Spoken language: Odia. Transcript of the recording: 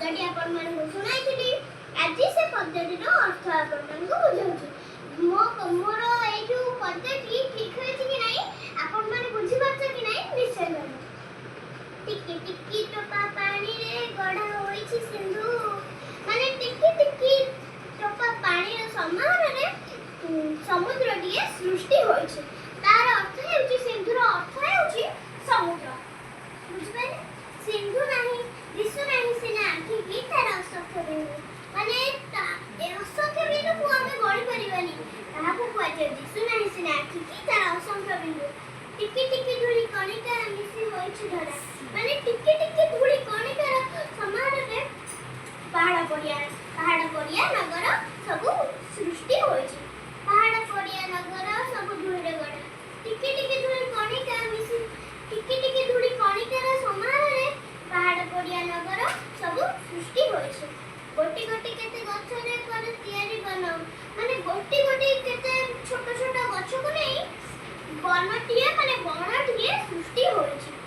ପଦ୍ୟଟି ଆପଣମାନଙ୍କୁ ଶୁଣାଇଥିଲି। ଆଜି ସେ ପଦ୍ୟଟିର ଅର୍ଥ ଆପଣମାନଙ୍କୁ ବୁଝାଉଛି। ମୋର ଏଇ ଯୋଉ ପଦ୍ୟଟି ଠିକ ହୋଇଛି କି ନାହିଁ ଆପଣମାନେ ବୁଝିପାରୁଛ କି ନାହିଁ ନିଶ୍ଚୟ କହିବ। ଟିକି ଟିକି ଟୋପା ପାଣିରେ ଗଢ଼ା ହୋଇଛି ସିନ୍ଧୁ, ମାନେ ଟିକି ଟିକି ଟୋପା ପାଣିର ସମାନରେ ସମୁଦ୍ରଟିଏ ସୃଷ୍ଟି ହୋଇଛି। ତାର ଅର୍ଥ ହେଉଛି ସିନ୍ଧୁର ଅର୍ଥ ହେଉଛି ସମୁଦ୍ର। ବୁଝିପାରିଲେ? ସିନ୍ଧୁ ନାହିଁ, ଦିଶୁ ନାହିଁ ସିନା ଆଖିକି ତାର ଅସଂଖ୍ୟ ବିନ୍ଦୁ, ମାନେ ଅସଂଖ୍ୟ ବିନ୍ଦୁକୁ ଆମେ ଗଣି ପାରିବାନି, ତାହାକୁ କୁହାଯାଏ ଦିଶୁ ନାହିଁ ସିନା ଆଖିକି ତାର ଅସଂଖ୍ୟ ବିନ୍ଦୁ। ଟିକି ଟିକି ଧୂଳି କଣିକା ମିଶି ହୋଇଛି ଧରା, ମାନେ ଟିକି ଟିକି ଧୂଳି କଣିକାର ସମାନରେ ପାହାଡ଼ ପଡ଼ିଆ ନଗର ସବୁ ସୃଷ୍ଟି ହୋଇଛି। ପାହାଡ଼ ପଡ଼ିଆ ନଗର ସବୁ ଧୂଳିରେ ଗଢ଼ା। ଟିକି ଟିକି ଧୂଳି କଣିକା ମିଶି ଟିକି ଟିକି ଧୂଳି କଣିକାର ସମାନରେ ପାହାଡ଼ ପଡ଼ିଆ ନଗର ସବୁ ସୃଷ୍ଟି ହୋଇଛି। ଗୋଟି ଗୋଟି କେତେ ଗଛରେ କରି ତିଆରି ବନ, ମାନେ ଗୋଟି ଗୋଟି କେତେ ଛୋଟ ଛୋଟ ଗଛକୁ ନେଇ ବନଟିଏ ମାନେ ବଣଟିଏ ସୃଷ୍ଟି ହୋଇଛି।